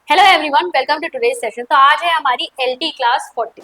Hello everyone, welcome to today's session. तो आज है हमारी एलटी क्लास 40।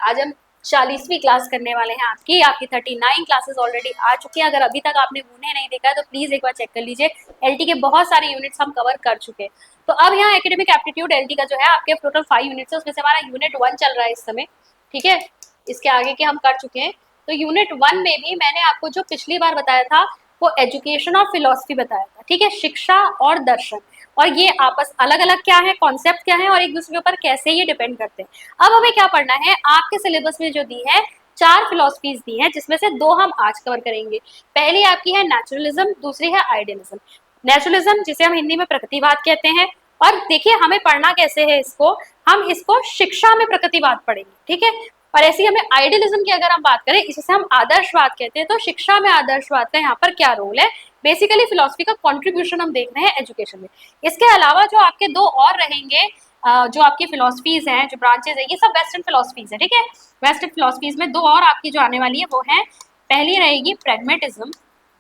आज हम 40वीं क्लास करने वाले हैं। आपकी 39 क्लासेस ऑलरेडी आ चुकी हैं। अगर अभी तक आपने उन्हें नहीं देखा है तो प्लीज एक बार चेक कर लीजिए। एलटी के बहुत सारे यूनिट्स हम कवर कर चुके हैं। तो अब यहाँ एकेडमिक एप्टीट्यूड एलटी का जो है आपके टोटल 5 यूनिट्स है, उसमें से हमारा यूनिट 1 चल रहा है इस समय। ठीक है, इसके आगे के हम कर चुके हैं। तो यूनिट 1 में भी मैंने आपको जो पिछली बार बताया था वो एजुकेशन और फिलॉसफी बताया था। ठीक है, शिक्षा और दर्शन, और ये आपस अलग अलग क्या है, कॉन्सेप्ट क्या है और एक दूसरे के ऊपर कैसे ये डिपेंड करते हैं। अब हमें क्या पढ़ना है, आपके सिलेबस में जो दी है 4 फिलोसफीज दी हैं, जिसमें से 2 हम आज कवर करेंगे। पहली आपकी है नेचुरलिज्म, दूसरी है आइडियलिज्म। नेचुरलिज्म जिसे हम हिंदी में प्रकृतिवाद कहते हैं। और देखिए हमें पढ़ना कैसे है इसको, हम इसको शिक्षा में प्रकृतिवाद पढ़ेंगे। ठीक है, और ऐसी हमें आइडियलिज्म की अगर हम बात करें, इसे हम आदर्शवाद कहते हैं। तो शिक्षा में आदर्शवाद का यहाँ पर क्या रोल है, बेसिकली फिलोसफी का कंट्रीब्यूशन हम देख रहे हैं एजुकेशन में। इसके अलावा जो आपके 2 और रहेंगे, जो आपकी फिलोसफीज हैं, जो ब्रांचेज है, ये सब वेस्टर्न फिलोसफीज है। ठीक है, वेस्टर्न फिलोसफीज में 2 और आपकी जो आने वाली है वो है, पहली रहेगी प्रैग्मेटिज्म,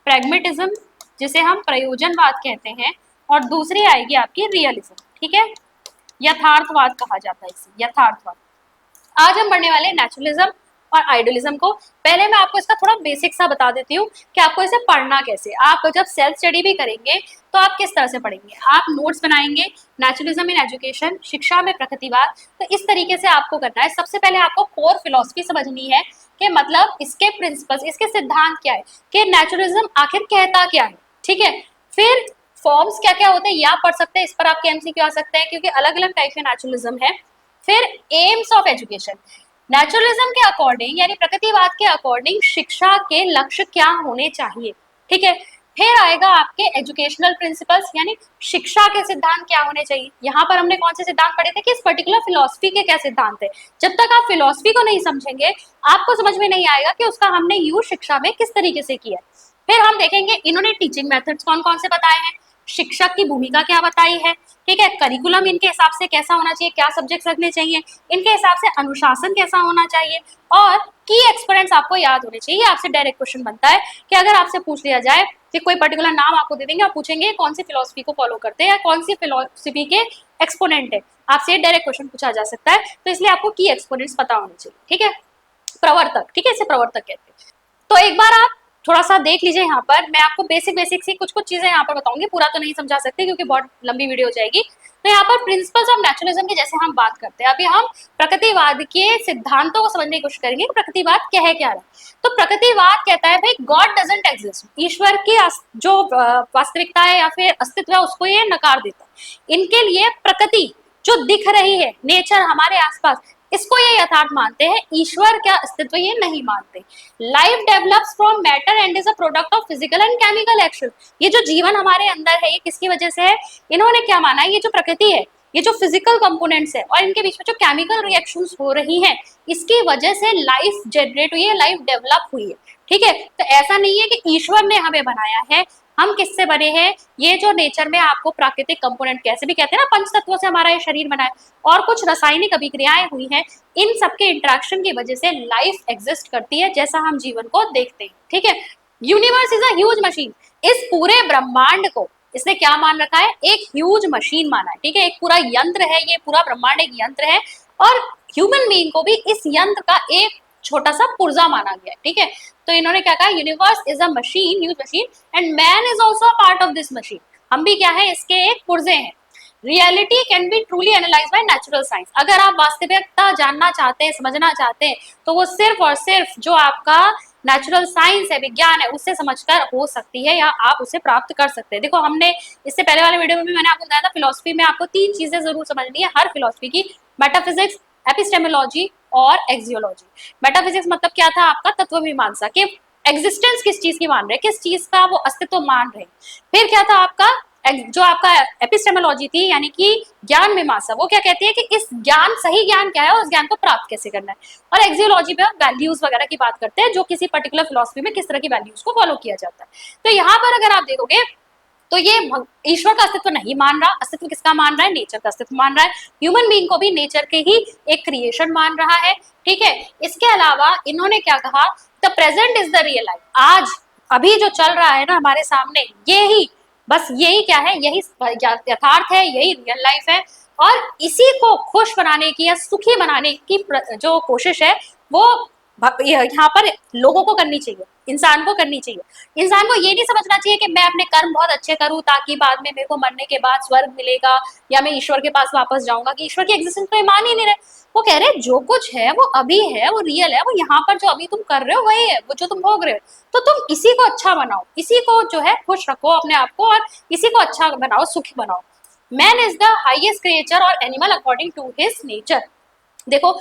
प्रैग्मेटिज्म जिसे हम प्रयोजनवाद कहते हैं, और दूसरी आएगी आपकी रियलिज्म। ठीक है, यथार्थवाद कहा जाता है इसे, यथार्थवाद। आज हम पढ़ने वाले नेचुरलिज्म और आइडियलिज्म को। पहले मैं आपको इसका थोड़ा बेसिक सा बता देती हूँ कि आपको इसे पढ़ना कैसे। आप जब सेल्फ स्टडी भी करेंगे तो आप किस तरह से पढ़ेंगे, आप नोट्स बनाएंगे। नेचुरलिज्म इन एजुकेशन, शिक्षा में प्रकृतिवाद, तो इस तरीके से आपको करना है। सबसे पहले आपको कोर फिलोसफी समझनी है कि मतलब इसके प्रिंसिपल्स, इसके सिद्धांत क्या है, कि नेचुरलिज्म आखिर कहता क्या है। ठीक है, फिर फॉर्म्स क्या क्या होते हैं ये आप पढ़ सकते हैं, इस पर आपके एमसीक्यू आ सकते हैं क्योंकि अलग अलग टाइप के नेचुरलिज्म है। फिर एम्स ऑफ एजुकेशन, नेचुरलिज्म के अकॉर्डिंग यानी प्रकृतिवाद के अकॉर्डिंग शिक्षा के लक्ष्य क्या होने चाहिए। ठीक है, फिर आएगा आपके एजुकेशनल प्रिंसिपल्स यानी शिक्षा के सिद्धांत क्या होने चाहिए। यहाँ पर हमने कौन से सिद्धांत पढ़े थे कि इस पर्टिकुलर फिलोसफी के क्या सिद्धांत है। जब तक आप फिलोसफी को नहीं समझेंगे आपको समझ में नहीं आएगा कि उसका हमने यूज शिक्षा में किस तरीके से किया। फिर हम देखेंगे इन्होंने टीचिंग मेथड्स कौन कौन से बताए हैं, शिक्षक की भूमिका क्या बताई है। ठीक है, करिकुलम इनके हिसाब से कैसा होना चाहिए, क्या सब्जेक्ट्स रखने चाहिए, इनके हिसाब से अनुशासन कैसा होना चाहिए, और की एक्सपीरियंस आपको याद होने चाहिए। आपसे डायरेक्ट क्वेश्चन बनता है कि अगर आपसे पूछ लिया जाए कि कोई पर्टिकुलर नाम आपको दे देंगे, आप पूछेंगे कौन सी फिलोसफी को फॉलो करते हैं या कौन सी फिलोसफी के एक्सपोनेंट है, आपसे डायरेक्ट क्वेश्चन पूछा जा सकता है। तो इसलिए आपको की एक्सपोनेंट्स पता होने चाहिए। ठीक है, प्रवर्तक, ठीक है, इसे प्रवर्तक कहते हैं। तो एक बार आप थोड़ा सा देख लीजिए। यहाँ पर मैं आपको बेसिक सी कुछ चीजें यहाँ पर बताऊंगी, पूरा तो नहीं समझा सकते क्योंकि बहुत लंबी वीडियो हो जाएगी। तो यहाँ पर प्रिंसिपल्स ऑफ नेचुरलिज्म की जैसे हम बात करते हैं, अभी हम प्रकृतिवाद के सिद्धांतों को समझने की कोशिश करेंगे कि प्रकृतिवाद कह क्या रहा है। तो प्रकृतिवाद कहता है भाई गॉड डजंट एग्जिस्ट, ईश्वर की जो वास्तविकता है या फिर अस्तित्व है उसको ये नकार देता है। इनके लिए प्रकृति जो दिख रही है, नेचर हमारे आसपास, इसको ये यथार्थ मानते हैं, ईश्वर का अस्तित्व ये नहीं मानते। Life develops from matter and is a product of physical and chemical action. ये जो जीवन हमारे अंदर है ये किसकी वजह से है, इन्होंने क्या माना है, ये जो प्रकृति है, ये जो फिजिकल कंपोनेंट्स है और इनके बीच में जो केमिकल रिएक्शंस हो रही हैं, इसकी वजह से लाइफ जनरेट हुई है, लाइफ डेवलप हुई है। ठीक है, तो ऐसा नहीं है कि ईश्वर ने हमें बनाया है, हम किससे बने हैं, ये जो नेचर में आपको प्राकृतिक कंपोनेंट कैसे भी कहते हैं ना, पंच तत्वों से हमारा ये शरीर बना है और कुछ रासायनिक अभिक्रियाएं हुई हैं, इन सबके इंटरेक्शन की वजह से लाइफ एग्जिस्ट करती है जैसा हम जीवन को देखते हैं। ठीक है, universe is a huge machine, इस पूरे ब्रह्मांड को इसने क्या मान रखा है, एक ह्यूज मशीन माना है। ठीक है, एक पूरा यंत्र है, ये पूरा ब्रह्मांड एक यंत्र है और ह्यूमन बीइंग को भी इस यंत्र का एक छोटा सा पुर्जा माना गया है। ठीक है, तो इन्होंने क्या कहा, universe is a machine, huge machine, and man is also a part of this machine. हम भी क्या है, इसके एक पुर्जे हैं। Reality can be truly analyze by natural science. अगर आप वास्तविकता जानना चाहते हैं, समझना चाहते हैं, तो वो सिर्फ और सिर्फ जो आपका नेचुरल साइंस है, विज्ञान है, उससे समझकर हो सकती है या आप उसे प्राप्त कर सकते हैं। देखो हमने इससे पहले वाले वीडियो में भी मैंने आपको बताया था, फिलोसफी में आपको 3 चीजें जरूर समझनी है हर फिलोसफी की, मेटाफिजिक्स, एपिस्टेमोलॉजी और एक्सियोलॉजी। मेटाफिजिक्स मतलब क्या था, आपका तत्व मीमांसा कि एग्जिस्टेंस किस चीज की मान रहे, किस चीज का वो अस्तित्व मान रहे। फिर क्या था आपका, जो आपका एपिस्टेमोलॉजी थी यानी कि ज्ञान मीमांसा, वो क्या कहती है कि इस ज्ञान, सही ज्ञान क्या है और उस ज्ञान को प्राप्त कैसे करना है। और एक्सियोलॉजी में हम वैल्यूज वगैरह की बात करते हैं, जो किसी पर्टिकुलर फिलोसफी में किस तरह की वैल्यूज को फॉलो किया जाता है। तो यहाँ पर अगर आप देखोगे तो ये ईश्वर का अस्तित्व नहीं मान रहा, अस्तित्व किसका मान रहा है, नेचर का अस्तित्व मान रहा है, ह्यूमन बीइंग को भी नेचर के ही एक क्रिएशन मान रहा है, ठीक है। इसके अलावा इन्होंने क्या कहा, the present is the real life, आज अभी जो चल रहा है ना हमारे सामने, ये ही बस यही क्या है, यही यथार्थ है, यही रियल लाइफ है, और इसी को खुश बनाने की या सुखी बनाने की जो कोशिश है वो यहाँ पर लोगों को करनी चाहिए, इंसान को करनी चाहिए। इंसान को ये नहीं समझना चाहिए कि मैं अपने कर्म बहुत अच्छे करूं ताकि बाद में मेरे को मरने के बाद स्वर्ग मिलेगा या मैं ईश्वर के पास वापस जाऊंगा, कि ईश्वर की एग्जिस्टेंस तो मान ही नहीं रहे। वो कह रहे जो कुछ है वो अभी है, वो रियल है, वो यहाँ पर जो अभी तुम कर रहे हो वही है, वो जो तुम भोग रहे हो, तो तुम इसी को अच्छा बनाओ, इसी को जो है खुश रखो अपने आप को, और इसी को अच्छा बनाओ, सुखी बनाओ। Man is the highest creature और animal according to his nature. देखो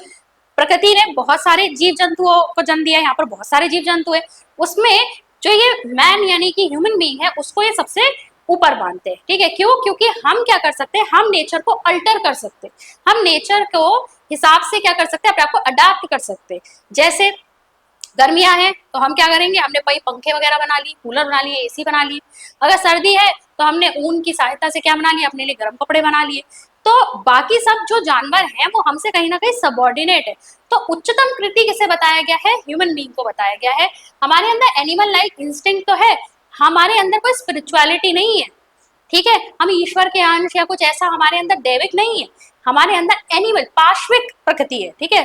प्रकृति ने बहुत सारे जीव जंतुओं को जन्म दिया है, यहाँ पर बहुत सारे जीव जंतु है, उसमें जो ये मैन यानी कि ह्यूमन बीइंग है उसको ये सबसे ऊपर मानते हैं, ठीक है। क्यों? क्योंकि हम क्या कर सकते हैं, हम नेचर को अल्टर कर सकते हैं, हम नेचर को हिसाब से क्या कर सकते हैं, अपने आप को अडाप्ट कर सकते हैं। जैसे गर्मियां हैं तो हम क्या करेंगे, हमने भाई पंखे वगैरह बना ली, कूलर बना लिए, एसी बना लिए। अगर सर्दी है तो हमने ऊन की सहायता से क्या बना लिया, अपने लिए गर्म कपड़े बना लिए। तो बाकी सब जो जानवर हैं वो हमसे कहीं ना कहीं सबऑर्डिनेट है। तो उच्चतम कृति किसे बताया गया है, ह्यूमन बीइंग को बताया गया है। हमारे अंदर एनिमल लाइक इंस्टिंक्ट तो है, हमारे अंदर कोई स्पिरिचुअलिटी नहीं है, ठीक है। हम ईश्वर के अंश या कुछ ऐसा हमारे अंदर दैविक नहीं है, हमारे अंदर एनिमल पाश्विक प्रकृति है, ठीक है।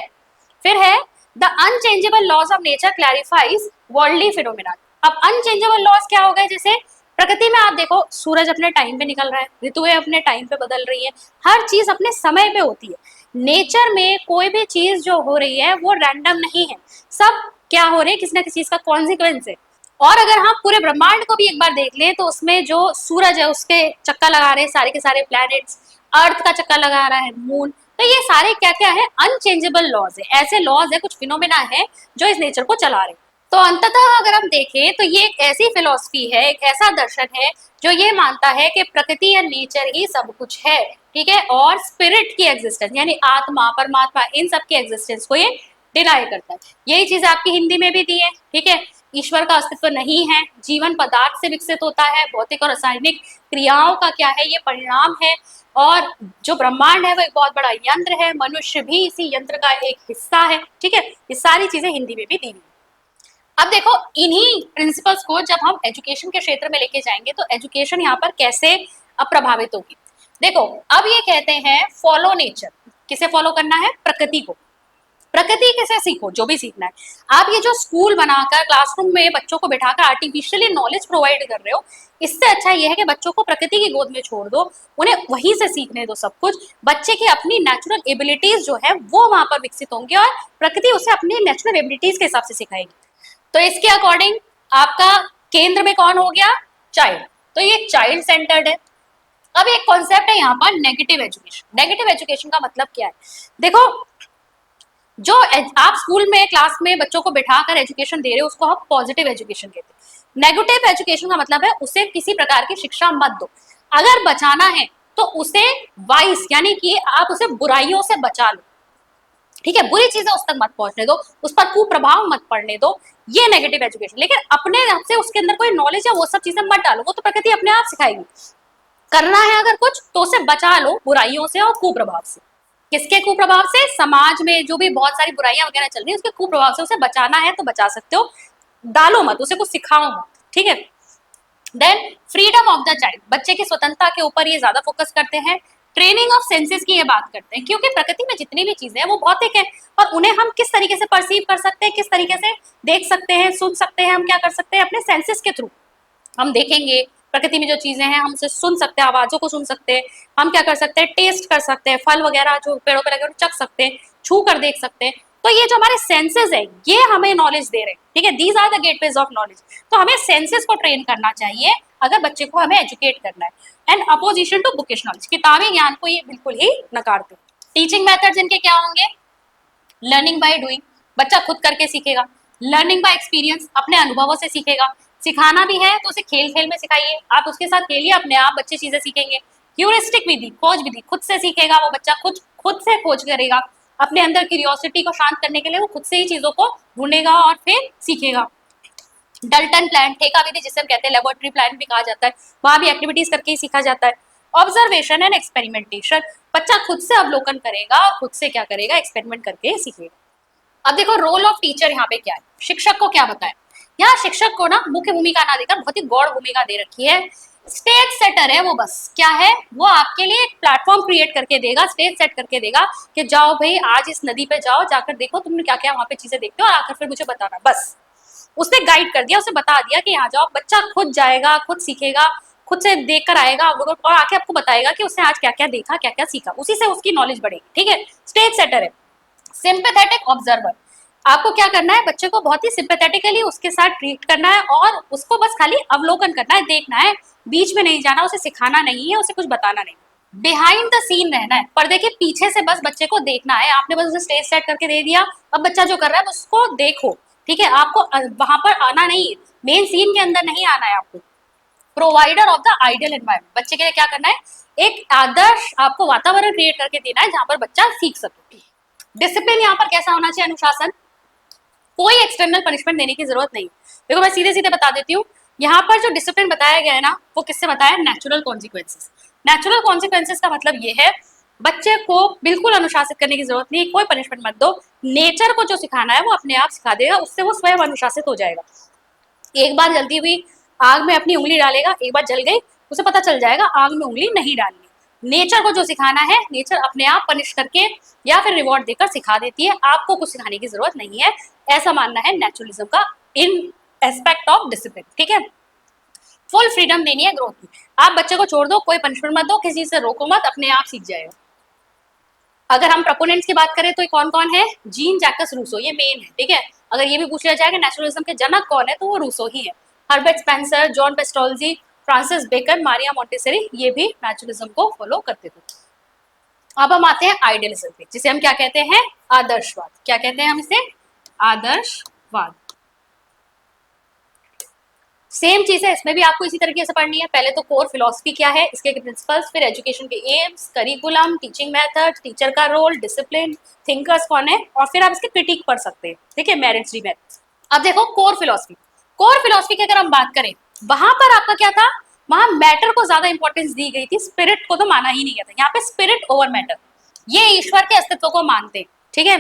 फिर है the unchangeable laws of nature clarifies worldly phenomena. अब अनचेंजेबल लॉज क्या हो गए, जैसे प्रकृति में आप देखो सूरज अपने टाइम पे निकल रहा है, ऋतुएं अपने टाइम पे बदल रही है, हर चीज अपने समय पे होती है। नेचर में कोई भी चीज जो हो रही है वो रैंडम नहीं है, सब क्या हो रहे हैं, किसी ना किसी चीज का कॉन्सिक्वेंस है। और अगर हम पूरे ब्रह्मांड को भी एक बार देख लें तो उसमें जो सूरज है उसके चक्कर लगा रहे हैं सारे के सारे प्लैनेट्स, अर्थ का चक्कर लगा रहा है मून, तो ये सारे क्या क्या है, अनचेंजेबल लॉज है, ऐसे लॉज है, कुछ फिनोमेना है जो इस नेचर को चला रहे हैं। तो अंततः अगर हम देखें तो ये एक ऐसी फिलॉसफी है, एक ऐसा दर्शन है जो ये मानता है कि प्रकृति या नेचर ही सब कुछ है, ठीक है। और स्पिरिट की एग्जिस्टेंस यानी आत्मा परमात्मा इन सब की एग्जिस्टेंस को ये डिनाई करता है। यही चीज आपकी हिंदी में भी दी है, ठीक है। ईश्वर का अस्तित्व नहीं है, जीवन पदार्थ से विकसित होता है, भौतिक और रासायनिक क्रियाओं का क्या है, ये परिणाम है, और जो ब्रह्मांड है वो एक बहुत बड़ा यंत्र है, मनुष्य भी इसी यंत्र का एक हिस्सा है, ठीक है। ये सारी चीजें हिंदी में भी दी हुई। अब देखो इन्हीं प्रिंसिपल्स को जब हम एजुकेशन के क्षेत्र में लेके जाएंगे तो एजुकेशन यहाँ पर कैसे प्रभावित होगी। देखो अब ये कहते हैं फॉलो नेचर, किसे फॉलो करना है, प्रकृति को। प्रकृति कैसे सीखो, जो भी सीखना है। आप ये जो स्कूल बनाकर क्लासरूम में बच्चों को बिठाकर आर्टिफिशियली नॉलेज प्रोवाइड कर रहे हो, इससे अच्छा ये है कि बच्चों को प्रकृति की गोद में छोड़ दो, उन्हें वहीं से सीखने दो सब कुछ। बच्चे की अपनी नेचुरल एबिलिटीज जो है वो वहां पर विकसित होंगे और प्रकृति उसे अपनी नेचुरल एबिलिटीज के हिसाब से सिखाएगी। तो इसके अकॉर्डिंग आपका केंद्र में कौन हो गया, चाइल्ड, तो ये चाइल्ड सेंटर्ड है। अब एक कॉन्सेप्ट है यहाँ पर नेगेटिव एजुकेशन। नेगेटिव एजुकेशन का मतलब क्या है, देखो जो आप स्कूल में क्लास में बच्चों को बिठाकर एजुकेशन दे रहे हो उसको हम पॉजिटिव एजुकेशन कहते हैं। नेगेटिव एजुकेशन का मतलब है उसे किसी प्रकार की शिक्षा मत दो, अगर बचाना है तो उसे वाइस यानी कि आप उसे बुराइयों से बचा लो, ठीक है। बुरी चीजें उस तक मत पहुंचने दो, उस पर कुप्रभाव मत पड़ने दो, ये नेगेटिव एजुकेशन। लेकिन अपने आप से उसके अंदर कोई नॉलेज या वो सब चीजें मत डालो, वो तो प्रकृति अपने आप सिखाएगी। करना है अगर कुछ तो उसे बचा लो बुराइयों से और कुप्रभाव से। किसके कुप्रभाव से, समाज में जो भी बहुत सारी बुराइयां वगैरह चल रही है उसके कुप्रभाव से उसे बचाना है तो बचा सकते हो, डालो मत, उसे कुछ सिखाओ मत, ठीक है। Then freedom of the child, बच्चे की स्वतंत्रता के ऊपर ये ज्यादा फोकस करते हैं। ट्रेनिंग ऑफ सेंसेस की ये बात करते हैं, क्योंकि प्रकृति में जितनी भी चीजें हैं वो भौतिक है और उन्हें हम किस तरीके से परसीव कर सकते हैं, किस तरीके से देख सकते हैं, सुन सकते हैं, हम क्या कर सकते हैं अपने सेंसेस के थ्रू हम देखेंगे। प्रकृति में जो चीजें हैं हम उसे सुन सकते हैं, आवाजों को सुन सकते हैं, हम क्या कर सकते हैं, टेस्ट कर सकते हैं, फल वगैरह जो पेड़ों पे लगे चख सकते हैं, छू कर देख सकते हैं। तो ये जो हमारे सेंसेस है ये हमें नॉलेज दे रहे हैं, ठीक है। These are the gateways of knowledge. तो हमें सेंसेस को ट्रेन करना चाहिए अगर बच्चे को हमें एजुकेट करना है। And opposition to bookish knowledge, किताबी ज्ञान को ये बिल्कुल ही नकारते हैं। टीचिंग मेथड्स इनके क्या होंगे, लर्निंग बाय डूइंग, बच्चा खुद करके सीखेगा। लर्निंग बाय एक्सपीरियंस, अपने अनुभवों से सीखेगा। सिखाना भी है तो उसे खेल खेल में सिखाइए, आप उसके साथ खेलिए, अपने आप बच्चे चीजें सीखेंगे। ह्यूरिस्टिक विधि, खोज विधि, खुद से सीखेगा वो बच्चा, खुद से खोज करेगा, अपने अंदर क्यूरियोसिटी को शांत करने के लिए वो खुद से ही चीजों को ढूंढेगा और फिर सीखेगा। डल्टन प्लान, ठेका विधि जिसे हम कहते हैं, लेबोरेटरी प्लान भी कहा जाता है, वहां भी एक्टिविटीज करके ही सीखा जाता है। ऑब्जर्वेशन एंड एक्सपेरिमेंटेशन, बच्चा खुद से अवलोकन करेगा और खुद से क्या करेगा, एक्सपेरिमेंट करके सीखेगा। अब देखो रोल ऑफ टीचर यहाँ पे क्या है, शिक्षक को क्या बताए, यहाँ शिक्षक को ना मुख्य भूमिका ना देकर बहुत ही गौड़ भूमिका दे रखी है। स्टेज सेटर है वो, बस क्या है वो आपके लिए एक प्लेटफॉर्म क्रिएट करके देगा, स्टेज सेट करके देगा कि जाओ भाई आज इस नदी पे जाओ, जाकर देखो तुमने क्या क्या वहां पे चीजें देखते हो और आकर फिर मुझे बताना। बस उसने गाइड कर दिया, उसे बता दिया कि यहाँ जाओ, बच्चा खुद जाएगा, खुद सीखेगा, खुद से देख कर आएगा और आके आपको बताएगा कि उसने आज क्या क्या देखा, क्या क्या सीखा, उसी से उसकी नॉलेज बढ़ेगी। ठीक है, स्टेज सेटर है। सिंपैथेटिक ऑब्जर्वर, आपको क्या करना है, बच्चे को बहुत ही सिंपैथेटिकली उसके साथ ट्रीट करना है और उसको बस खाली अवलोकन करना है, देखना है, बीच में नहीं जाना, उसे सिखाना नहीं है, उसे कुछ बताना नहीं। बिहाइंड द सीन रहना है, पर्दे के पीछे से बस बच्चे को देखना है। आपने बस उसे स्टेज सेट करके दे दिया, अब बच्चा जो कर रहा है उसको देखो। ठीक है, आपको वहां पर आना नहीं है, मेन सीन के अंदर नहीं आना है आपको। Provider of the ideal environment, बच्चे के लिए क्या करना है, एक आदर्श आपको वातावरण क्रिएट करके देना है जहां पर बच्चा सीख सके। डिसिप्लिन यहाँ पर कैसा होना चाहिए, अनुशासन, कोई एक्सटर्नल पनिशमेंट देने की जरूरत नहीं। देखो मैं सीधे सीधे बता देती हूँ, यहाँ पर जो डिसिप्लिन बताया गया है ना, वो किससे बताया, नेचुरल कॉन्सिक्वेंसेस। नेचुरल कॉन्सिक्वेंसेस का मतलब ये है बच्चे को बिल्कुल अनुशासित करने की जरूरत नहीं, कोई पनिशमेंट मत दो, नेचर को जो सिखाना है वो अपने आप सिखा देगा, उससे वो स्वयं अनुशासित हो जाएगा। एक बार जलती हुई आग में अपनी उंगली डालेगा, एक बार जल गई, उसे पता चल जाएगा आग में उंगली नहीं डालनी। नेचर को जो सिखाना है, नेचर अपने आप पनिश करके या फिर रिवॉर्ड देकर सिखा देती है, आपको कुछ सिखाने की जरूरत नहीं है, ऐसा मानना है नेचुरलिज्म का इन एस्पेक्ट ऑफ डिसिप्लिन। ठीक है, फुल फ्रीडम देनी है ग्रोथ की, आप बच्चे को छोड़ दो, कोई पनिशमेंट मत दो, किसी से रोको मत, अपने आप सीख जाएगा। अगर हम प्रोपोनेंट्स की बात करें तो कौन कौन है, जीन जैकस रूसो, ये मेन है। ठीक है, अगर ये भी पूछ लिया जाएगा नेचुरलिज्म के जनक कौन है तो वो रूसो ही है। Herbert Spencer, John Pestalozzi, Francis Bacon, Maria Montessori, ये भी नेचुरलिज्म को फॉलो करते थे। अब हम आते हैं आइडियलिज्म पे, जिसे हम क्या कहते हैं, आदर्शवाद। क्या कहते हैं हम इसे, आदर्शवाद। सेम चीज है, इसमें भी आपको इसी तरीके से पढ़नी है। पहले तो कोर फिलॉसफी क्या है, इसके प्रिंसिपल्स, फिर एजुकेशन के AIIMS, curriculum, teaching method, teacher का रोल, डिसिप्लिन, थिंकर्स कौन है, और फिर आप इसके क्रिटिक पढ़ सकते हैं। ठीक है, मेरिट्स, डिमेरिट्स। अब देखो कोर फिलॉसफी, कोर फिलॉसफी की अगर हम बात करें, वहां पर आपका क्या था, वहां मैटर को ज्यादा इंपॉर्टेंस दी गई थी, स्पिरिट को तो माना ही नहीं गया था। यहाँ पे स्पिरिट ओवर मैटर, ये ईश्वर के अस्तित्व को मानते। ठीक है,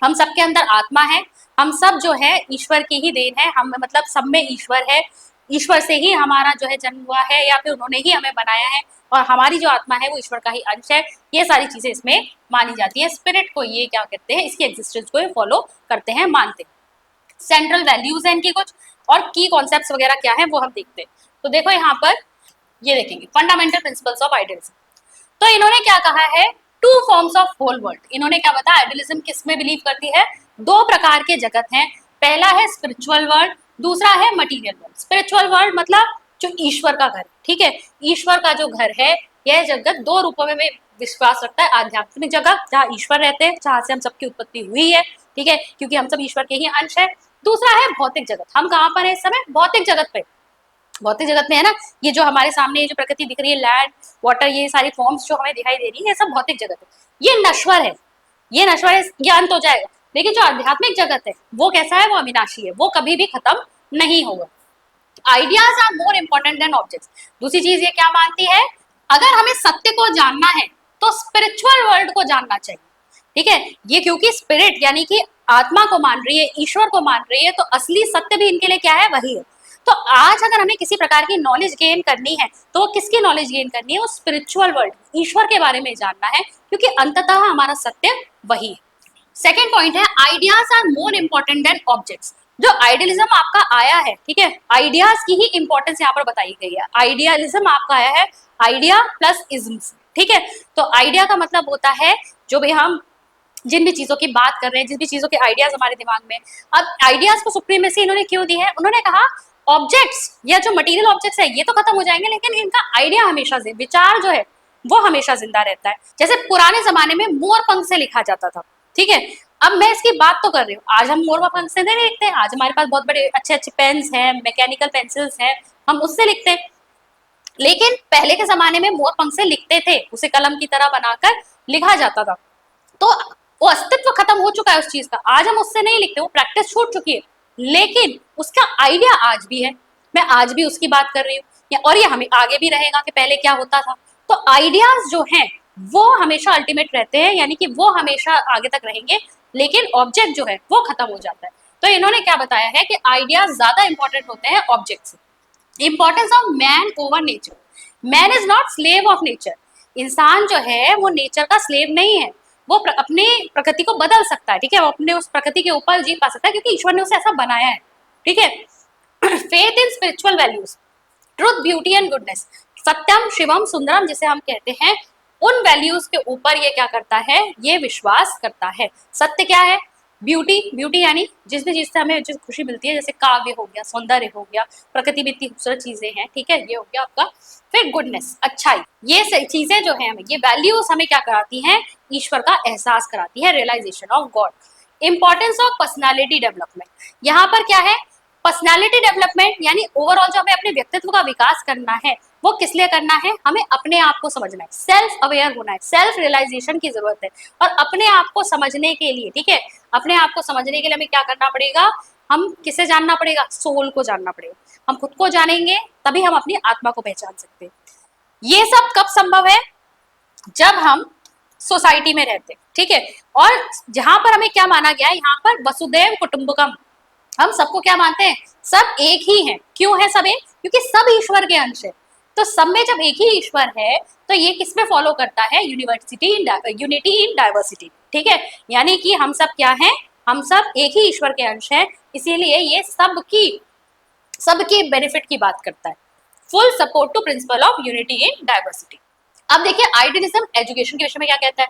हम सबके अंदर आत्मा है, हम सब जो है ईश्वर की ही देन है, हम मतलब सब में ईश्वर है, ईश्वर से ही हमारा जो है जन्म हुआ है, या फिर उन्होंने ही हमें बनाया है, और हमारी जो आत्मा है वो ईश्वर का ही अंश है। ये सारी चीजें इसमें मानी जाती है। स्पिरिट को ये क्या करते हैं, इसकी एग्जिस्टेंस को फॉलो करते हैं, मानते हैं। सेंट्रल वैल्यूज है इनकी कुछ, और की कॉन्सेप्ट्स वगैरह क्या है वो हम देखते हैं। तो देखो यहाँ पर ये देखेंगे फंडामेंटल प्रिंसिपल्स ऑफ आइडियलिज्म। तो इन्होंने क्या कहा है, two forms of whole world. इन्होंने क्या बताया, आइडियलिज्म किस में बिलीव करती है, दो प्रकार के जगत हैं, पहला है स्पिरिचुअल वर्ल्ड, दूसरा है मटीरियल वर्ल्ड। स्पिरिचुअल वर्ल्ड मतलब जो ईश्वर का घर, ठीक है, ईश्वर का जो घर है, यह जगत दो रूपों में विश्वास रखता है। आध्यात्मिक जगत जहाँ ईश्वर रहते हैं, जहाँ से हम सबकी उत्पत्ति हुई है, ठीक है, क्योंकि हम सब ईश्वर के ही अंश है। दूसरा है भौतिक जगत, हम कहाँ पर है इस समय, भौतिक जगत पे। भौतिक जगत में है ना, ये जो हमारे सामने ये जो प्रकृति दिख रही है, लैंड वाटर, ये सारी फॉर्म्स जो हमें दिखाई दे रही है, ये सब भौतिक जगत है, ये नश्वर है, ये नश्वर है, ये अंत हो जाएगा। लेकिन जो आध्यात्मिक जगत है वो कैसा है, वो अविनाशी है, वो कभी भी खत्म नहीं होगा। Ideas are more important than objects. दूसरी चीज ये क्या मानती है, अगर हमें सत्य को जानना है तो स्पिरिचुअल वर्ल्ड को जानना चाहिए। ठीक है, ये क्योंकि स्पिरिट यानी कि आत्मा को मान रही है, ईश्वर को मान रही है, तो असली सत्य भी इनके लिए क्या है, वही है। तो आज अगर हमें किसी प्रकार की नॉलेज गेन करनी है तो किसकी नॉलेज गेन करनी है, वो स्पिरिचुअल वर्ल्ड, ईश्वर के बारे में जानना है, क्योंकि अंततः हमारा सत्य वही है। सेकेंड पॉइंट है, ideas are more important than objects. जो आइडियलिज्म आपका आया है, ठीक है, आइडियाज की ही इंपॉर्टेंस यहाँ पर बताई गई है। आइडियलिज्म आपका आया है आइडिया प्लस इज्म, ठीक है। तो आइडिया का मतलब होता है जो भी हम जिन भी चीजों की बात कर रहे हैं, जिन भी चीजों के आइडियाज हमारे दिमाग में। अब आइडियाज को सुप्रीमेसी इन्होंने क्यों दी है, उन्होंने कहा ऑब्जेक्ट्स या जो मटेरियल ऑब्जेक्ट्स है ये तो खत्म हो जाएंगे, लेकिन इनका आइडिया हमेशा, विचार जो है वो हमेशा जिंदा रहता है। जैसे पुराने जमाने में मोर पंख से लिखा जाता था, ठीक है, अब मैं इसकी बात तो कर रही हूँ, आज हम मोर पंख से नहीं लिखते हैं, आज हमारे पास बहुत बड़े अच्छे अच्छे पेन्स हैं, मैकेनिकल पेंसिल्स हैं, हम उससे लिखते हैं। लेकिन पहले के जमाने में मोर पंख से लिखते थे, उसे कलम की तरह बनाकर लिखा जाता था, तो वो अस्तित्व खत्म हो चुका है उस चीज का, आज हम उससे नहीं लिखते, वो प्रैक्टिस छूट चुकी है। लेकिन उसका आइडिया आज भी है, मैं आज भी उसकी बात कर रही हूँ, और ये हमें आगे भी रहेगा कि पहले क्या होता था। तो आइडियाज जो हैं वो हमेशा अल्टीमेट रहते हैं, यानी कि वो हमेशा आगे तक रहेंगे, लेकिन ऑब्जेक्ट जो है वो खत्म हो जाता है। तो इन्होंने क्या बताया है कि आइडियाज ज्यादा इंपॉर्टेंट होते हैं ऑब्जेक्ट से। Importance of man over nature, man is not slave of nature, इंसान जो है वो नेचर का स्लेव नहीं है, वो अपने प्रकृति को बदल सकता है, ठीक है, वो अपने उस प्रकृति के ऊपर जीत पा सकता है क्योंकि ईश्वर ने उसे ऐसा बनाया है, ठीक है। Faith in spiritual values, truth, beauty and goodness, सत्यम, शिवम, सुंदरम जिसे हम कहते हैं, उन वैल्यूज के ऊपर ये क्या करता है, ये विश्वास करता है। सत्य क्या है, ब्यूटी, ब्यूटी यानी जिस भी चीज से हमें जो खुशी मिलती है, जैसे काव्य हो गया, सौंदर्य हो गया, प्रकृति में इतनी खूबसूरत चीजें हैं, ठीक है, ये हो गया आपका। फिर गुडनेस, अच्छाई, ये चीजें जो है हमें, ये वैल्यूज हमें क्या कराती हैं, ईश्वर का एहसास कराती है, realisation of God. Importance of personality development, यहाँ पर क्या है, पर्सनालिटी डेवलपमेंट यानी ओवरऑल जो हमें अपने व्यक्तित्व का विकास करना है, वो किस लिए करना है, हमें अपने आप को समझना है, सेल्फ अवेयर होना है, सेल्फ रियलाइजेशन की जरूरत है। और अपने आप को समझने के लिए, ठीक है, अपने आप को समझने के लिए हमें क्या करना पड़ेगा, हम किसे जानना पड़ेगा, सोल को जानना पड़ेगा। हम खुद को जानेंगे तभी हम अपनी आत्मा को पहचान सकते हैं। ये सब कब संभव है, जब हम सोसाइटी में रहते हैं, ठीक है। और जहां पर हमें क्या माना गया है, यहाँ पर वसुदैव कुटुंबकम, हम सबको क्या मानते हैं, सब एक ही हैं। क्यों है सब एक, क्योंकि सब ईश्वर के अंश है। तो सब में जब एक ही ईश्वर है तो ये किस में फॉलो करता है, university in unity in diversity, ठीक है, यानी कि हम सब क्या हैं, हम सब एक ही ईश्वर के अंश हैं, इसीलिए ये सबकी बेनिफिट की बात करता है। Full support to principle of unity in diversity. अब देखिए आइडियलिज्म एजुकेशन के विषय में क्या कहता है,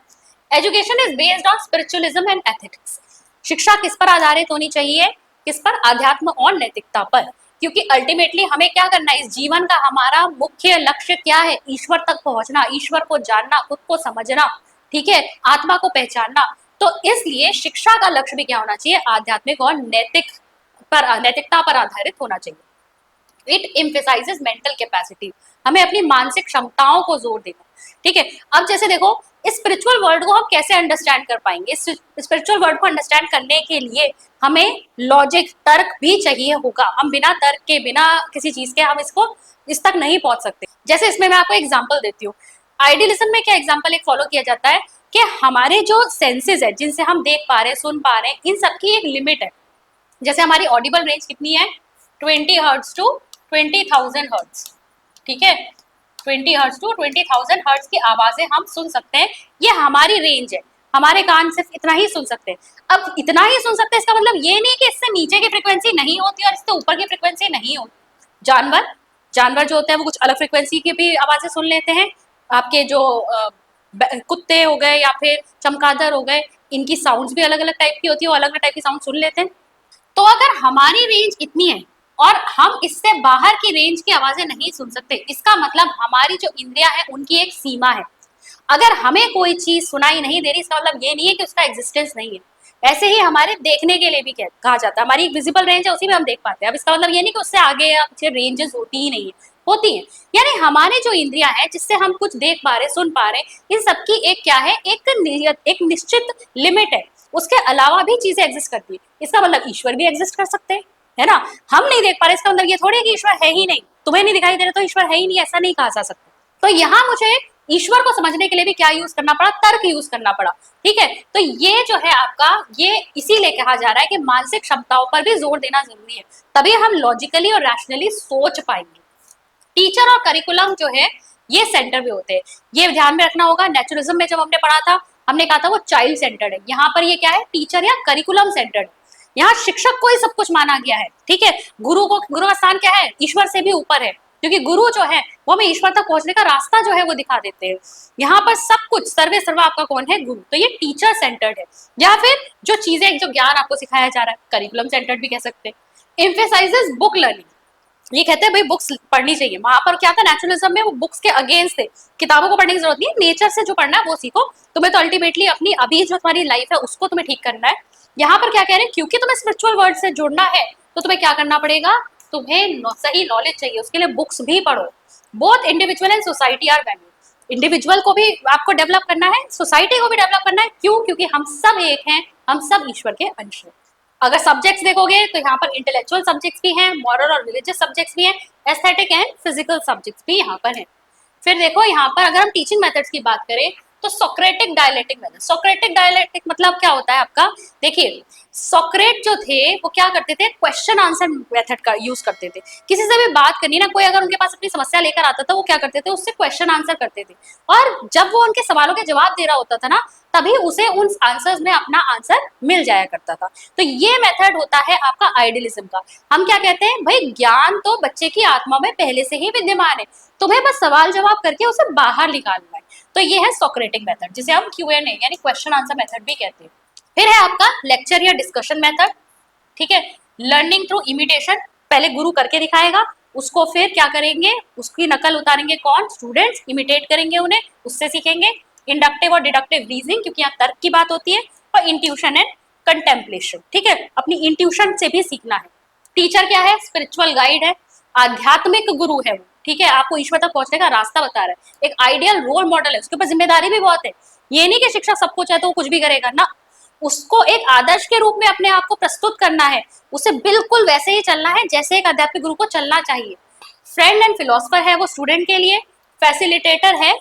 education is based on spiritualism and ethics, शिक्षा किस पर आधारित होनी चाहिए, किस पर, आध्यात्म और नैतिकता पर, क्योंकि अल्टीमेटली हमें क्या करना है, इस जीवन का हमारा मुख्य लक्ष्य क्या है, ईश्वर तक पहुंचना, ईश्वर को जानना, खुद को समझना, ठीक है, आत्मा को पहचानना। तो इसलिए शिक्षा का लक्ष्य भी क्या होना चाहिए, आध्यात्मिक और नैतिकता पर आधारित होना चाहिए। इट एम्फेसाइजेस मेंटल कैपेसिटी, हमें अपनी मानसिक क्षमताओं को जोर देना, ठीक है। अब जैसे देखो इस स्पिरिचुअल वर्ल्ड को हम कैसे अंडरस्टैंड कर पाएंगे, इस स्पिरिचुअल वर्ल्ड को अंडरस्टैंड करने के लिए हमें लॉजिक, तर्क भी चाहिए होगा। हम बिना तर्क के, बिना किसी चीज के हम इस तक नहीं पहुंच सकते। जैसे इसमें मैं आपको एग्जांपल देती हूँ, आइडियलिज्म में क्या एग्जांपल एक फॉलो किया जाता है कि हमारे जो सेंसेस है, जिनसे हम देख पा रहे हैं, सुन पा रहे हैं, इन सबकी एक लिमिट है। जैसे हमारी ऑडिबल रेंज कितनी है, 20 हर्ट्ज टू 20,000 हर्ट्ज, ठीक है, 20 हर्ट्ज टू 20,000 हर्ट्ज की आवाजें हम सुन सकते हैं, ये हमारी रेंज है, हमारे कान सिर्फ इतना ही सुन सकते हैं। अब इतना ही सुन सकते हैं, इसका मतलब ये नहीं कि इससे नीचे की फ्रिक्वेंसी नहीं होती और इससे ऊपर की फ्रिक्वेंसी नहीं होती। जानवर जो होते हैं वो कुछ अलग फ्रिक्वेंसी की भी आवाजें सुन लेते हैं, आपके जो कुत्ते हो गए या फिर चमगादड़ हो गए, इनकी साउंड्स भी अलग अलग टाइप की होती है, वो अलग अलग टाइप की साउंड सुन लेते हैं। तो अगर हमारी रेंज इतनी है और हम इससे बाहर की रेंज की आवाजें नहीं सुन सकते, इसका मतलब हमारी जो इंद्रियां हैं उनकी एक सीमा है। अगर हमें कोई चीज सुनाई नहीं दे रही, इसका मतलब ये नहीं है कि उसका एग्जिस्टेंस नहीं है। ऐसे ही हमारे देखने के लिए भी कहा जाता है, हमारी एक विजिबल रेंज है, उसी में हम देख पाते हैं। अब इसका मतलब ये नहीं कि उससे आगे या पीछे रेंजेस होती ही नहीं है, होती है। यानी हमारे जो इंद्रियां हैं, जिससे हम कुछ देख पा रहे, सुन पा रहे, इन सबकी एक क्या है, एक निश्चित लिमिट है। उसके अलावा भी चीजें एग्जिस्ट करती है। इसका मतलब ईश्वर भी एग्जिस्ट कर सकते हैं, है ना। हम नहीं देख पा रहे, इसका मतलब ये थोड़ी है कि ईश्वर है ही नहीं, तुम्हें नहीं दिखाई दे रहा तो ईश्वर है ही नहीं, ऐसा नहीं कहा जा सकता। तो यहाँ मुझे ईश्वर को समझने के लिए भी क्या यूज करना पड़ा, तर्क यूज करना पड़ा, ठीक है। तो ये जो है आपका, ये इसीलिए कहा जा रहा है कि मानसिक क्षमताओं पर भी जोर देना जरूरी है, तभी हम लॉजिकली और रैशनली सोच पाएंगे। टीचर और करिकुलम जो है ये सेंटर पे होते हैं, ये ध्यान में रखना होगा। नेचुरलिज्म में जब हमने पढ़ा था, हमने कहा था वो चाइल्ड सेंटर्ड है, यहाँ पर ये क्या है, टीचर या करिकुलम सेंटर्ड। यहाँ शिक्षक को ही सब कुछ माना गया है, ठीक है। गुरु का स्थान क्या है, ईश्वर से भी ऊपर है, क्योंकि गुरु जो है वो हमें ईश्वर तक पहुंचने का रास्ता जो है वो दिखा देते हैं। यहाँ पर सब कुछ सर्वे सर्वा आपका कौन है, गुरु। तो ये टीचर सेंटर्ड है, या फिर जो चीजें, जो ज्ञान आपको सिखाया जा रहा है, करिकुलम सेंटर्ड भी कह सकते हैं। एम्फेसाइजेस बुक लर्निंग, ये कहते हैं भाई बुक्स पढ़नी चाहिए। वहां पर क्या था, नेचुरलिज्म में वो बुक्स के अगेंस्ट थे, किताबों को पढ़ने की जरूरत नहीं है, नेचर से जो पढ़ना है वो सीखो, तुम्हें तो अल्टीमेटली अपनी अभी जो तुम्हारी लाइफ है उसको तुम्हें ठीक करना है। यहाँ पर क्या कह रहे हैं, क्योंकि तुम्हें स्पिरिचुअल वर्ल्ड से जुड़ना है तो तुम्हें क्या करना पड़ेगा, तुम्हें सही नॉलेज चाहिए, उसके लिए बुक्स भी पढ़ो। Both individual and society are value, individual को भी आपको डेवलप करना है, सोसाइटी को भी डेवलप करना है। क्यों, क्योंकि हम सब एक हैं, हम सब ईश्वर के अंश हैं। अगर सब्जेक्ट्स देखोगे तो यहाँ पर इंटेलेक्चुअल सब्जेक्ट्स भी हैं, मॉरल और रिलीजियस सब्जेक्ट्स भी हैं, एस्थेटिक एंड फिजिकल सब्जेक्ट्स भी यहाँ पर हैं। फिर देखो यहाँ पर अगर हम टीचिंग मेथड्स की बात करें तो Socratic dialectic method. Socratic dialectic मतलब क्या होता है आपका, देखिए सोक्रेट जो थे वो क्या करते थे, क्वेश्चन आंसर मेथड का यूज करते थे। किसी से भी बात करनी ना, कोई अगर उनके पास अपनी समस्या लेकर आता था वो क्या करते थे, उससे क्वेश्चन आंसर करते थे, और जब वो उनके सवालों के जवाब दे रहा होता था ना, तभी उसे उन आंसर्स में अपना आंसर मिल जाया करता था। तो ये मेथड होता है आपका आइडियलिज्म का। हम क्या कहते हैं भाई, ज्ञान तो बच्चे की आत्मा में पहले से ही विद्यमान है, तुम्हें बस सवाल जवाब करके उसे बाहर निकालना है। तो ये है सोक्रेटिक मेथड, जिसे हम Q&A यानी क्वेश्चन आंसर मेथड भी कहते हैं। फिर है आपका लेक्चर या डिस्कशन मेथड, ठीक है। लर्निंग थ्रू इमिटेशन, पहले गुरु करके दिखाएगा, उसको फिर क्या करेंगे, उसकी नकल उतारेंगे कौन, स्टूडेंट्स, इमिटेट करेंगे उन्हें, उससे सीखेंगे। इंडक्टिव और डिडक्टिव रीजनिंग, क्योंकि यहाँ तर्क की बात होती है, और इंट्यूशन एंड कंटेम्पलेशन, ठीक है, अपनी इंट्यूशन से भी सीखना है। टीचर क्या है, स्पिरिचुअल गाइड है, आध्यात्मिक गुरु है वो, ठीक है, आपको ईश्वर तक पहुंचने का रास्ता बता रहा है। एक आइडियल रोल मॉडल है, उसके ऊपर जिम्मेदारी भी बहुत है। ये नहीं कि शिक्षक सब कुछ है तो वो कुछ भी करेगा ना, उसको एक आदर्श के रूप में अपने आप को प्रस्तुत करना है, उसे बिल्कुल वैसे ही चलना है जैसे एक अध्यात्मिक गुरु को चलना चाहिए। फ्रेंड एंड फिलोसफर है वो स्टूडेंट के लिए, फैसिलिटेटर है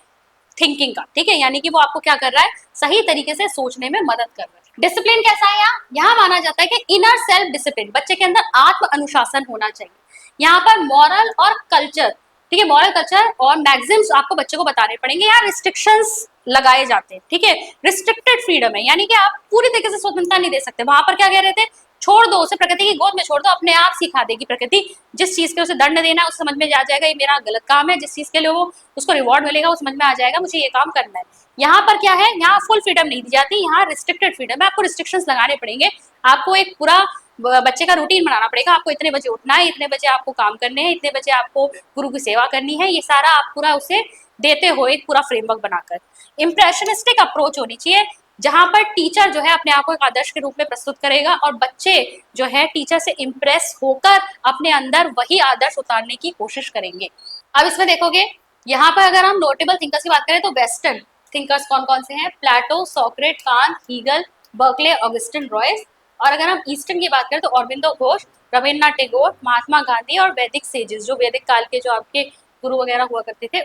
थिंकिंग का, ठीक है, यानी कि वो आपको क्या कर रहा है, सही तरीके से सोचने में मदद कर रहा है। डिसिप्लिन कैसा है, यहाँ माना जाता है कि इनर सेल्फ डिसिप्लिन, बच्चे के अंदर आत्म अनुशासन होना चाहिए। यहाँ पर मॉरल और कल्चर, ठीक है, मॉरल कल्चर और मैक्सिम्स आपको बच्चे को बताने पड़ेंगे। यहाँ रिस्ट्रिक्शंस लगाए जाते हैं, ठीक है, रिस्ट्रिक्टेड फ्रीडम है, यानी कि आप पूरी तरीके से स्वतंत्रता नहीं दे सकते। वहां पर क्या कह रहे थे, छोड़ दो उसे, प्रकृति की गोद में छोड़ दो, अपने आप सिखा देगी प्रकृति। जिस चीज के उसे दंड देना है उसे समझ में आ जाएगा ये मेरा गलत काम है, जिस चीज के लिए वो उसको रिवॉर्ड मिलेगा वो समझ में आ जाएगा मुझे ये काम करना है। यहाँ पर क्या है, यहाँ फुल फ्रीडम नहीं दी जाती, यहाँ रिस्ट्रिक्टेड फ्रीडम है, आपको रिस्ट्रिक्शंस लगाने पड़ेंगे। आपको एक पूरा बच्चे का रूटीन बनाना पड़ेगा, आपको इतने बजे उठना है, इतने बजे आपको काम करने हैं, इतने बजे आपको गुरु की सेवा करनी है, ये सारा आप पूरा उसे देते हो एक पूरा फ्रेमवर्क बनाकर। इंप्रेशनिस्टिक अप्रोच होनी चाहिए, जहां पर टीचर जो है अपने आप को एक आदर्श के रूप में प्रस्तुत करेगा और बच्चे जो है टीचर से इम्प्रेस होकर अपने अंदर वही आदर्श उतारने की कोशिश करेंगे। अब इसमें देखोगे, यहाँ पर अगर हम नोटेबल थिंकर्स की बात करें तो वेस्टर्न थिंकर्स कौन कौन से हैं, Plato, Socrates, Kant, Hegel, Berkeley, Augustine Royce. और अगर हम ईस्टर्न की बात करें तो अरविंदो घोष, रविन्द्रनाथ टैगोर, महात्मा गांधी और वैदिक सेजेस, जो वैदिक काल के जो आपके गुरु वगैरह हुआ करते थे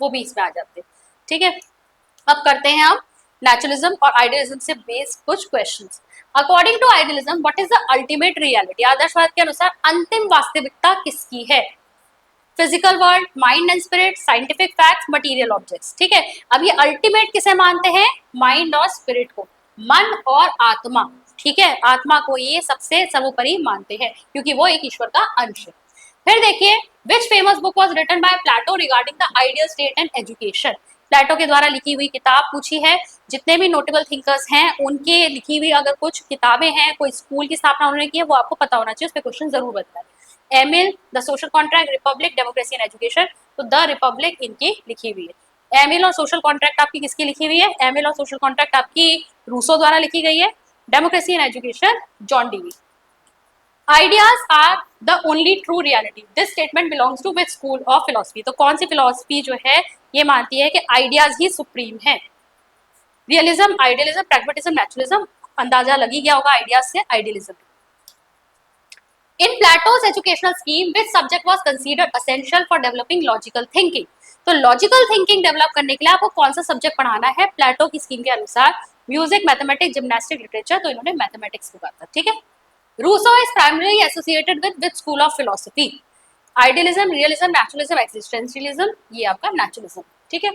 वो भी इसमें आ जाते हैं, ठीक है। अब करते हैं हम नेचुरलिज्म और आइडियलिज्म से बेस्ड कुछ questions. According to idealism what is the ultimate reality, आदर्शवाद के अनुसार अंतिम वास्तविकता किसकी है, physical world, mind and spirit, scientific facts, material objects, ठीक है। अब ये अल्टीमेट किसे मानते हैं, माइंड और स्पिरिट को, मन और आत्मा, ठीक है, आत्मा को ये सबसे सर्वोपरि मानते हैं क्योंकि वो एक ईश्वर का अंश है। फिर देखिए, which famous book was written by Plato regarding the ideal state and education, Plato के द्वारा लिखी हुई किताब पूछी है। जितने भी नोटेबल थिंकर्स हैं उनके लिखी हुई अगर कुछ किताबें हैं, कोई स्कूल की स्थापना उन्होंने की है, वो आपको पता होना चाहिए, उस पर क्वेश्चन जरूर बनता है। Emile, the social contract, republic, democracy and education, तो द रिपब्लिक इनकी लिखी हुई है। एमिल और सोशल कॉन्ट्रैक्ट आपकी किसकी लिखी हुई है, एमिल और सोशल कॉन्ट्रैक्ट आपकी रूसो द्वारा लिखी गई है। Democracy and education, John Dewey. Ideas are the only true reality. This statement belongs to which school of philosophy? तो कौन सी philosophy जो है ये मानती है कि आइडियाज ही सुप्रीम है, रियलिज्म, आइडियलिज्म, प्रैग्मेटिज्म, नेचुरलिज्म, अंदाजा लगी गया होगा आइडियाज से, idealism. In Plato's educational scheme which subject was considered essential for developing logical thinking, तो लॉजिकल थिंकिंग डेवलप करने के लिए आपको कौन सा सब्जेक्ट पढ़ाना है, प्लेटो की स्कीम के अनुसार म्यूजिक, मैथमेटिक्स, जिम्नास्टिक, लिटरेचर, तो इन्होंने मैथमेटिक्स को कहा था, ठीक है। Rousseau is primarily associated with which school of philosophy? Idealism, realism, naturalism, existentialism, ये आपका naturalism, ठीक है।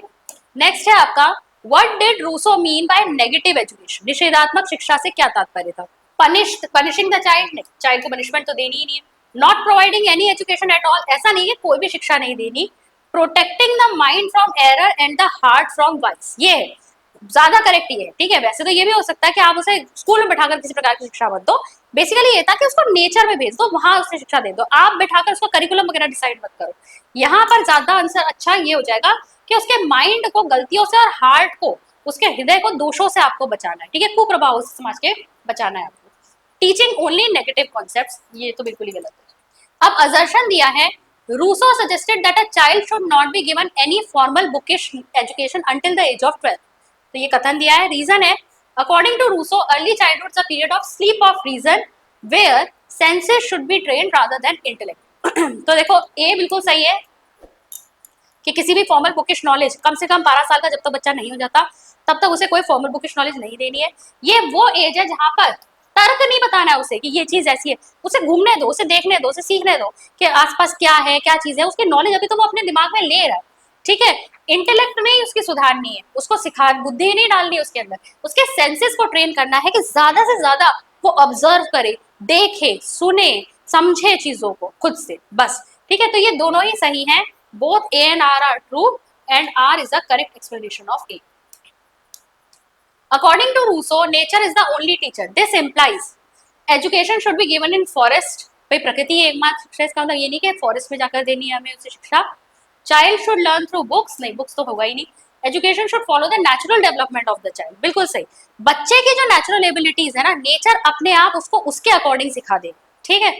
नेक्स्ट है आपका what did Rousseau mean by negative education? निषेधात्मक शिक्षा से क्या तात्पर्य था? Punishing the child, नहीं, child को punishment तो देनी ही नहीं है। Not providing any education at all, ऐसा नहीं है कोई भी शिक्षा नहीं देनी। Protecting the mind from error and the heart from vice, ये है ज्यादा करेक्ट ही है, ठीक है। वैसे तो ये भी हो सकता है कि आप उसे स्कूल में बैठाकर किसी प्रकार की शिक्षा मत दो, बेसिकली ये था कि उसको नेचर में भेज दो, वहां उसे शिक्षा दे दो, आप बैठाकर उसका करिकुलम वगैरह डिसाइड मत करो। यहाँ पर ज्यादा आंसर अच्छा ये हो जाएगा कि उसके माइंड को गलतियों से और हार्ट को, उसके हृदय को दोषों से आपको बचाना है, ठीक है, कुप्रभाव से समाज के बचाना है आपको। टीचिंग ओनली नेगेटिव कॉन्सेप्ट्स, ये तो बिल्कुल ही गलत है। अब असर्शन दिया है, Rousseau suggested that a child should not be given any formal bookish education until the age of 12, तो ये कथन दिया है, रीजन है, according to Rousseau early childhood a period of sleep of reason where senses should be train rather than intellect. तो देखो ए बिल्कुल सही है कि किसी भी फॉर्मल बुकिश नॉलेज कम से कम 12 साल का जब तक बच्चा नहीं हो जाता तब तक उसे कोई फॉर्मल बुकिश नॉलेज नहीं देनी है। ये वो एज है जहां पर तर्क नहीं बताना है उसे कि ये चीज ऐसी है, उसे घूमने दो, उसे देखने दो, उसे सीखने दो कि आसपास क्या है, क्या चीज है, उसकी नॉलेज अभी तो वो अपने दिमाग में ले रहा है, ठीक है। इंटेलेक्ट नहीं उसकी सुधारनी है, उसको सिखा बुद्धि नहीं डालनी है उसके अंदर, उसके सेंसेस को ट्रेन करना है कि ज्यादा से ज्यादा वो ऑब्जर्व करे, देखे, सुने, समझे चीजों को खुद से, बस, ठीक है। तो ये दोनों ही सही हैं, both A and R are true and R is the correct explanation of A. According to Rousseau, nature is the only teacher. This implies education should be given in forest. भाई प्रकृति ही एकमात्र शिक्षा, इसका मतलब ये नहीं कि फॉरेस्ट में जाकर देनी है हमें उसे शिक्षा। Child should learn through books, नहीं बुक्स तो होगा ही नहीं। Education should follow the natural development of the child, बिल्कुल सही। बच्चे की जो नेचुरल एबिलिटीज है ना, नेचर अपने आप उसको उसके अकॉर्डिंग सिखा दे, ठीक है,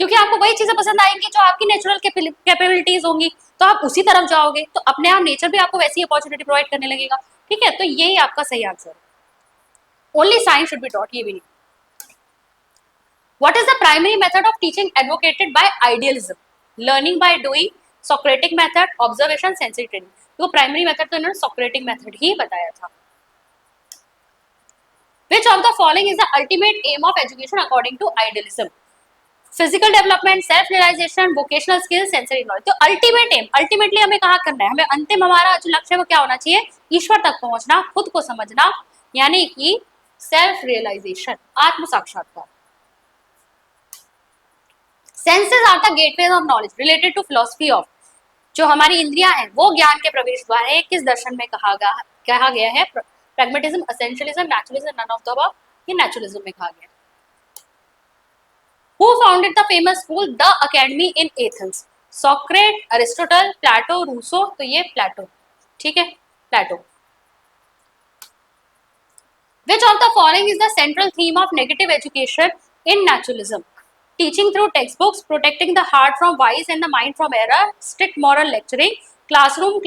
क्योंकि आपको वही चीजें पसंद आएंगी जो आपकी नेचुरल कैपेबिलिटीज होंगी, तो आप उसी तरफ जाओगे, तो अपने आप नेचर भी आपको वैसी अपॉर्चुनिटी प्रोवाइड करने लगेगा, ठीक है। तो यही आपका सही आंसर है। Only science should be taught, ये भी नहीं। What is the primary method of teaching advocated by idealism? Learning by doing, Socratic method, observation, sensory training. तो प्राइमरी मेथड तो इन्होंने सोक्रेटिक मेथड ही बताया था। Which of the following is the ultimate aim of education according to idealism? Physical development, self realization, vocational skills, sensory knowledge. तो ultimate aim, ultimately हमें कहा करना है, हमें अंतिम हमारा जो लक्ष्य है वो क्या होना चाहिए? ईश्वर तक पहुंचना, खुद को समझना, यानी कि सेल्फ रियलाइजेशन, आत्म साक्षात्कार। Senses are the gateways of knowledge related to philosophy of, जो हमारी इंद्रियां हैं वो ज्ञान के प्रवेश द्वार है, किस दर्शन में कहा गया है? Pragmatism, essentialism, naturalism, none of the above, ये नेचुरलिज्म में कहा गया है। Who founded the famous school The Academy in Athens? Socrates, Aristotle, Plato, Rousseau। तो ये प्लेटो, ठीक है, प्लेटो। Which of the following is the central theme of negative education in naturalism? Teaching through textbooks, protecting the heart from vice and the mind from error, strict moral lecturing, classroom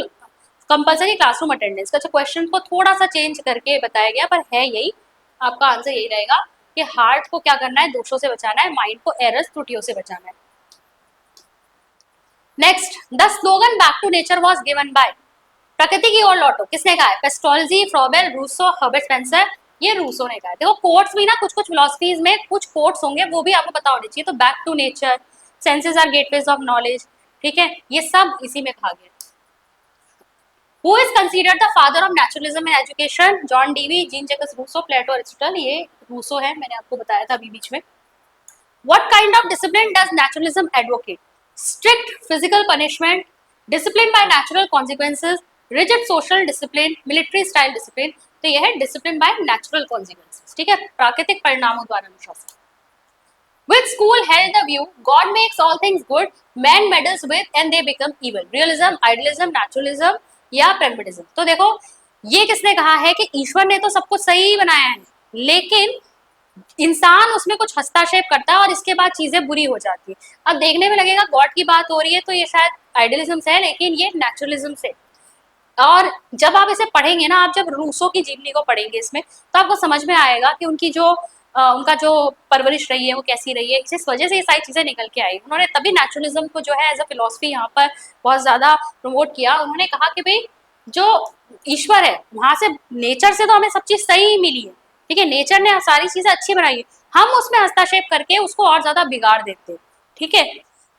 compulsory classroom attendance। अच्छा, question को थोड़ा सा change करके बताया गया, पर है यही, आपका आंसर यही रहेगा कि हार्ट को क्या करना है? दोषों से बचाना है, माइंड को एरर्स, त्रुटियों से बचाना है। Next, the slogan back to nature was given by, प्रकृति की ओर लौटो, किसने कहा है? Pestalozzi, Froebel, Rousseau, Herbert Spencer. ये रूसो ने कहा है। देखो कोट्स भी ना, कुछ कुछ फिलॉसफीज में कुछ कोट्स होंगे, वो भी आपको पता होनी चाहिए। तो back to nature, senses are gateways of knowledge, ठीक है, ये सब इसी में कहा गया। Who is considered the father of naturalism in education? John Dewey, Jean-Jacques Rousseau, Plato, Aristotle। ये रूसो है, मैंने आपको बताया था अभी बीच में। What kind of discipline does naturalism advocate? Strict physical punishment, discipline by natural consequences, rigid social discipline, military style discipline। तो यह है discipline by natural consequences, ठीक है, प्राकृतिक परिणामों द्वारा अनुशासन। Which school held the view God makes all things good, man meddles with and they become evil? Realism, idealism, naturalism या pragmatism। तो देखो ये किसने कहा है कि ईश्वर ने तो सब कुछ सही बनाया है, लेकिन इंसान उसमें कुछ हस्तक्षेप करता है और इसके बाद चीजें बुरी हो जाती है। अब देखने में लगेगा गॉड की बात हो रही है, तो ये शायद आइडियलिज्म से है, लेकिन ये नेचुरलिज्म से। और जब आप इसे पढ़ेंगे ना, आप जब रूसो की जीवनी को पढ़ेंगे इसमें, तो आपको समझ में आएगा कि उनकी जो उनका जो परवरिश रही है वो कैसी रही है, इस वजह से ये सारी चीजें निकल के आई। उन्होंने तभी नेचुरलिज्म को जो है एज अ फिलोसफी यहाँ पर बहुत ज्यादा प्रमोट किया। उन्होंने कहा कि भाई जो ईश्वर है वहां से, नेचर से तो हमें सब चीज सही मिली है, ठीक है, नेचर ने सारी चीजें अच्छी बनाई है, हम उसमें हस्तक्षेप करके उसको और ज्यादा बिगाड़ देते हैं, ठीक है।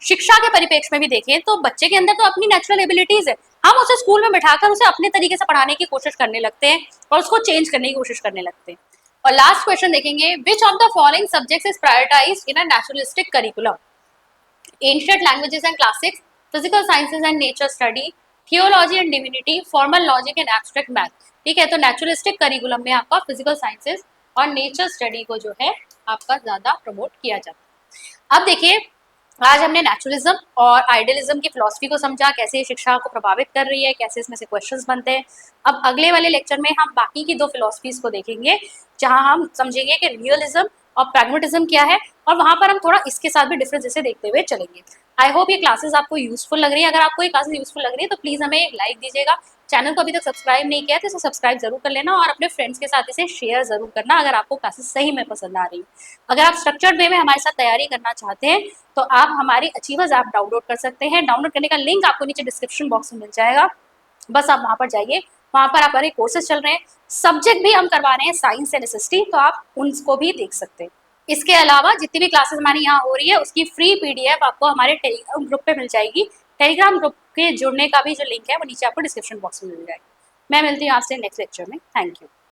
शिक्षा के परिप्रेक्ष्य में भी देखें तो बच्चे के अंदर तो अपनी नेचुरल एबिलिटीज है, हम उसे स्कूल में बिठाकर उसे अपने तरीके से पढ़ाने की कोशिश करने लगते हैं और उसको चेंज करने की कोशिश करने लगते हैं। और लास्ट क्वेश्चन देखेंगे, which of the following subjects is prioritised in a naturalistic curriculum? Ancient languages and classics, physical sciences and nature study, theology and divinity, formal logic and abstract math. ठीक है, तो नेचुरलिस्टिक करिकुलम में आपका physical sciences और nature study को जो है आपका ज्यादा प्रमोट किया जाता है। अब देखिए, आज हमने नेचुरलिज्म और आइडियलिज्म की फिलॉसफी को समझा, कैसे ये शिक्षा को प्रभावित कर रही है, कैसे इसमें से क्वेश्चंस बनते हैं। अब अगले वाले लेक्चर में हम बाकी की दो फिलॉसफीज को देखेंगे, जहां हम समझेंगे कि रियलिज्म और प्रैग्मेटिज्म क्या है, और वहां पर हम थोड़ा इसके साथ भी डिफरेंस जैसे देखते हुए चलेंगे। आई होप ये क्लासेस आपको यूजफुल लग रही है। अगर आपको ये क्लासेस यूजफुल लग रही है तो प्लीज़ हमें एक लाइक दीजिएगा। चैनल को अभी तक सब्सक्राइब नहीं किया तो इसे सब्सक्राइब जरूर कर लेना और अपने फ्रेंड्स के साथ इसे शेयर जरूर करना अगर आपको क्लासेस सही में पसंद आ रही है। अगर आप स्ट्रक्चर्ड वे में हमारे साथ तैयारी करना चाहते हैं तो आप हमारी अचीवर्स ऐप डाउनलोड कर सकते हैं। डाउनलोड करने का लिंक आपको नीचे डिस्क्रिप्शन बॉक्स में मिल जाएगा, बस आप वहाँ पर जाइए। वहाँ पर हमारे कोर्सेज चल रहे हैं, सब्जेक्ट भी हम करवा रहे हैं साइंस एंड एसएसटी, तो आप उनको भी देख सकते हैं। इसके अलावा जितनी भी क्लासेस हमारी यहाँ हो रही है उसकी फ्री पीडीएफ आपको हमारे टेलीग्राम ग्रुप पे मिल जाएगी। टेलीग्राम ग्रुप के जुड़ने का भी जो लिंक है वो नीचे आपको डिस्क्रिप्शन बॉक्स में मिल जाएगा। मैं मिलती हूँ आपसे नेक्स्ट लेक्चर में। Thank you.